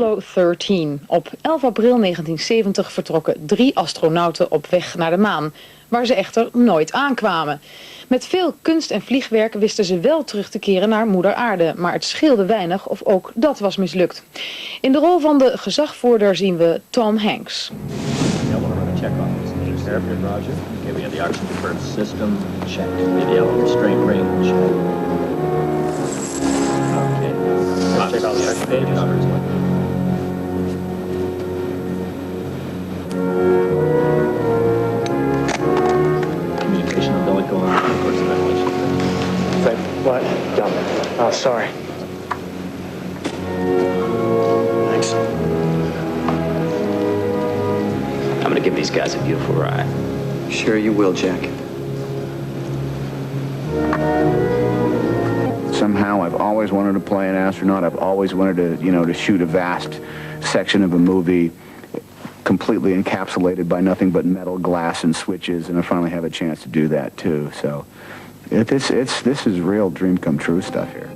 Apollo 13. Op 11 april 1970 vertrokken 3 astronauten op weg naar de maan, waar ze echter nooit aankwamen. Met veel kunst en vliegwerk wisten ze wel terug te keren naar moeder aarde, maar het scheelde weinig of ook dat was mislukt. In de rol van de gezagvoerder zien we Tom Hanks. Communication umbilical and of course ventilation. Wait, what? Dumb. Oh, sorry. Thanks. I'm gonna give these guys a beautiful ride. Sure you will, Jack. Somehow I've always wanted to play an astronaut. I've always wanted to, to shoot a vast section of a movie completely encapsulated by nothing but metal, glass, and switches, and I finally have a chance to do that too. So this is real dream come true stuff here.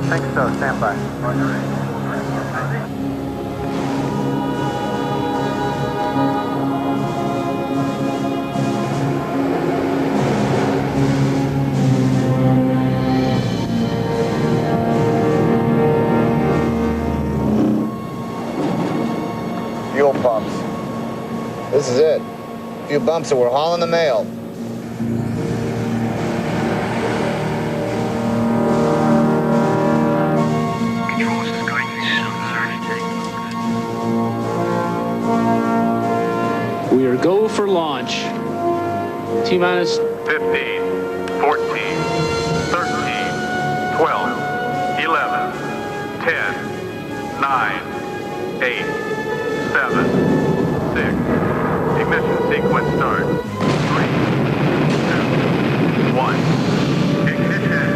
I think so. Stand by. Fuel pumps. This is it. A few bumps and we're hauling the mail. We are go for launch. T-minus 15, 14, 13, 12, 11, 10, 9, 8, 7, 6. Ignition sequence start. 3, 2, 1. Ignition.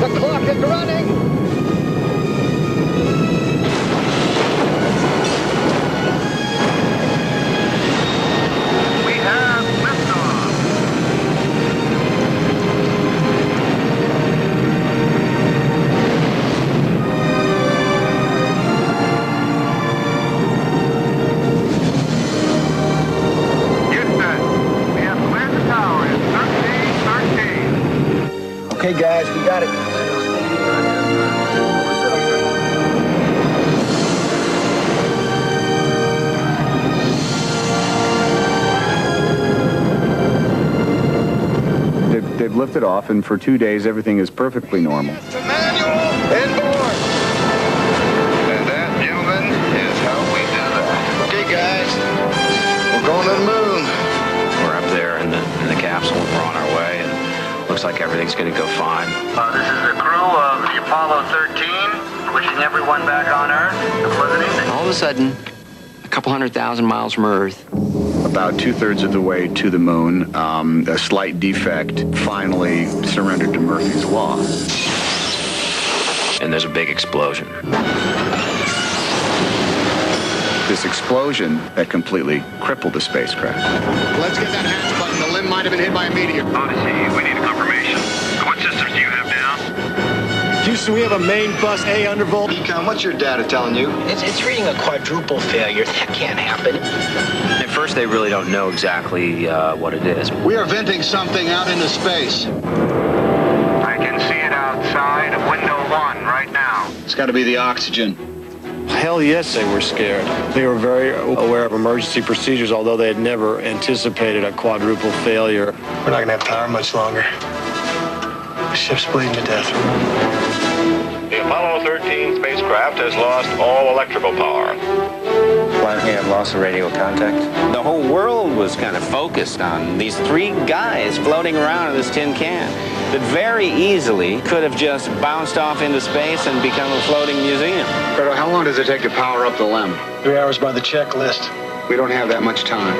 The clock is running! We have liftoff. Houston, we have cleared the tower in 1313. Okay, guys, we got it. They've lifted off, and for 2 days everything is perfectly normal. Manual inboard. And that, gentlemen, is how we do that. Okay, guys, we're going to the moon. We're up there in the capsule. We're on our way, and looks like everything's gonna go fine. This is the crew of the Apollo 13, wishing everyone back on Earth a pleasant evening. All of a sudden, a couple 100,000 miles from Earth, About 2/3 of the way to the moon, a slight defect finally surrendered to Murphy's Law. And there's a big explosion. This explosion that completely crippled the spacecraft. Let's get that hatch button. The limb might have been hit by a meteor. Odyssey, we need a confirmation. What systems do you have down? Houston, we have a main bus A undervolt. Econ, what's your data telling you? it's reading a quadruple failure. That can't happen. At first, they really don't know exactly what it is. We are venting something out into space. I can see it outside of window 1 right now. It's got to be the oxygen. Hell yes, they were scared. They were very aware of emergency procedures, although they had never anticipated a quadruple failure. We're not going to have power much longer. Shut Ship's bleeding to death. The Apollo 13 spacecraft has lost all electrical power. Why we have lost of radio contact? The whole world was kind of focused on these three guys floating around in this tin can that very easily could have just bounced off into space and become a floating museum. Fredo, how long does it take to power up the LEM? 3 hours by the checklist. We don't have that much time.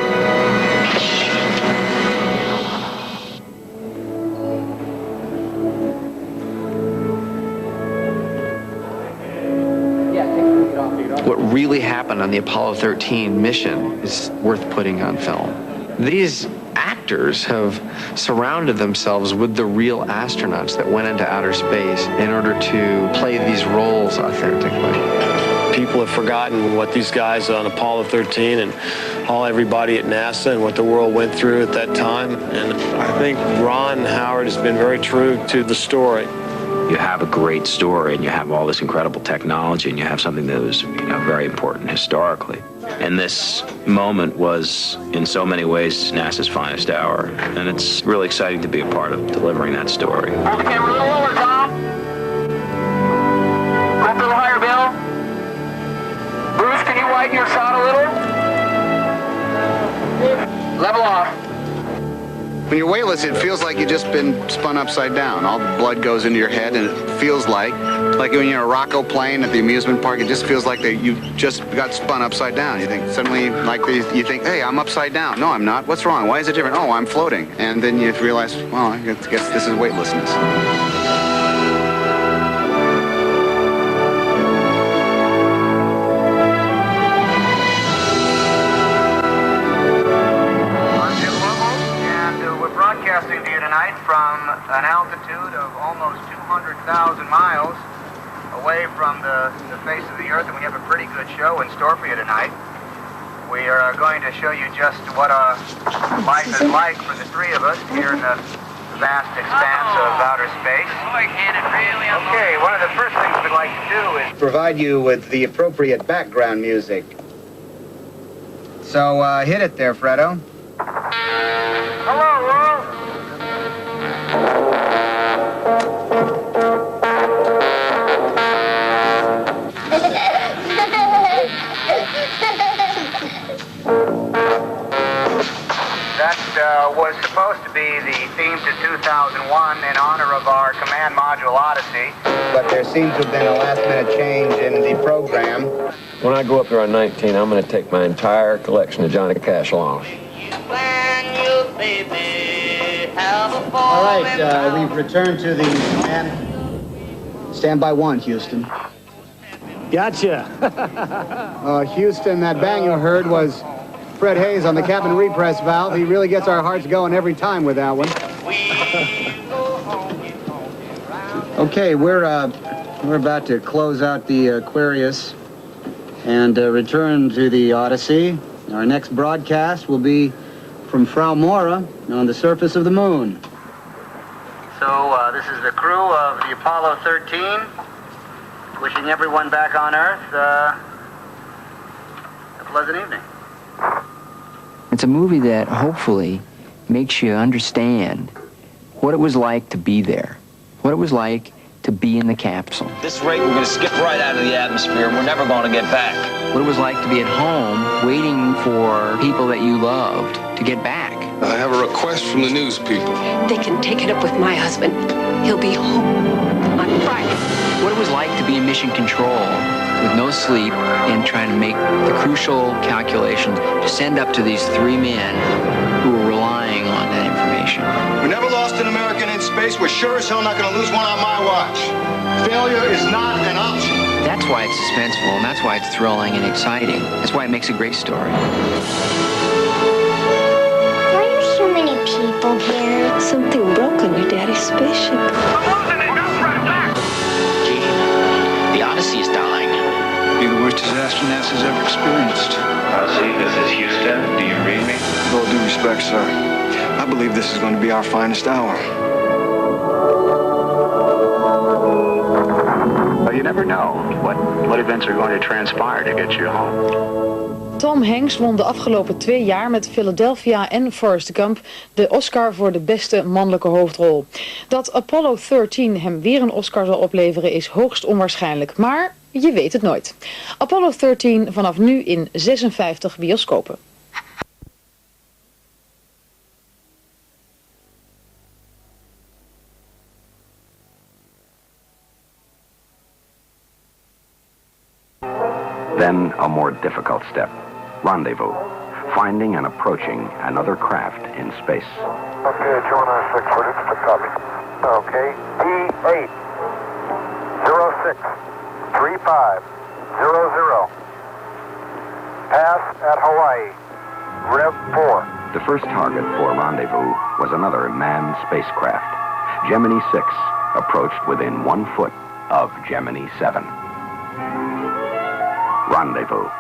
What really happened on the Apollo 13 mission is worth putting on film. These actors have surrounded themselves with the real astronauts that went into outer space in order to play these roles authentically. People have forgotten what these guys on Apollo 13 and everybody at NASA and what the world went through at that time. And I think Ron Howard has been very true to the story. You have a great story and you have all this incredible technology and you have something that was, very important historically. And this moment was, in so many ways, NASA's finest hour. And it's really exciting to be a part of delivering that story. Okay, we're a little lower, Tom. Up a little higher, Bill. Bruce, can you widen your shot a little? Level off. When you're weightless, it feels like you've just been spun upside down. All the blood goes into your head, and it feels like when you're in a Rocco plane at the amusement park, it just feels like that you just got spun upside down. You think suddenly, you think, hey, I'm upside down. No, I'm not. What's wrong? Why is it different? Oh, I'm floating. And then you realize, well, I guess this is weightlessness. Broadcasting to you tonight from an altitude of almost 200,000 miles away from the face of the Earth, and we have a pretty good show in store for you tonight. We are going to show you just what life is like for the three of us here in the vast expanse of outer space. Okay, one of the first things we'd like to do is provide you with the appropriate background music. So, hit it there, Fredo. hello, world. That was supposed to be the theme to 2001 in honor of our command module Odyssey. But there seems to have been a last-minute change in the program. When I go up there on 19, I'm going to take my entire collection of Johnny Cash along. All right, we've returned to the command. Stand by one, Houston. Gotcha. Houston, that bang you heard was Fred Hayes on the cabin repress valve. He really gets our hearts going every time with that one. Okay, we're about to close out the Aquarius and return to the Odyssey. Our next broadcast will be from Frau Mora on the surface of the moon. So this is the crew of the Apollo 13, wishing everyone back on Earth a pleasant evening. It's a movie that hopefully makes you understand what it was like to be there, what it was like to be in the capsule. This rate, we're going to skip right out of the atmosphere and we're never going to get back. What it was like to be at home waiting for people that you loved to get back. I have a request from the news people. They can take it up with my husband. He'll be home on Friday. What it was like to be in mission control with no sleep and trying to make the crucial calculations to send up to these three men who were relying on that information. We never lost an American in space. We're sure as hell not going to lose one on my watch. Failure is not an option. That's why it's suspenseful, and that's why it's thrilling and exciting. That's why it makes a great story. Why are so many people here? Something broke on your daddy's spaceship. The Odyssey is dying. Be the worst disaster NASA's ever experienced. Odyssey, this is Houston. Do you read me? With all due respect, sir, I believe this is going to be our finest hour. Well, you never know what events are going to transpire to get you home. Tom Hanks won de afgelopen 2 jaar met Philadelphia en Forrest Gump de Oscar voor de beste mannelijke hoofdrol. Dat Apollo 13 hem weer een Oscar zal opleveren is hoogst onwaarschijnlijk, maar je weet het nooit. Apollo 13 vanaf nu in 56 bioscopen. Then a more difficult step. Rendezvous. Finding and approaching another craft in space. Okay, 296, ready to copy. Okay, D8, 06, 3500. Pass at Hawaii, Rev 4. The first target for Rendezvous was another manned spacecraft. Gemini 6 approached within 1 foot of Gemini 7. Rendezvous,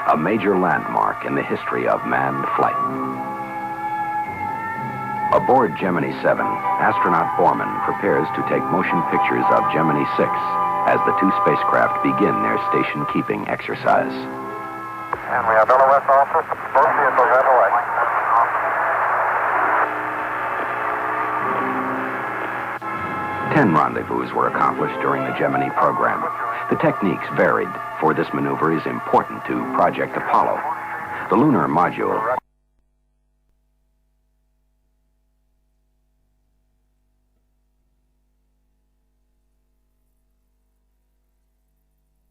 a major landmark in the history of manned flight. Aboard Gemini 7, astronaut Borman prepares to take motion pictures of Gemini 6 as the two spacecraft begin their station-keeping exercise. And we have LOS officer, both vehicles at Hawaii. Ten rendezvous were accomplished during the Gemini program. The techniques varied, for this maneuver is important to Project Apollo. The lunar module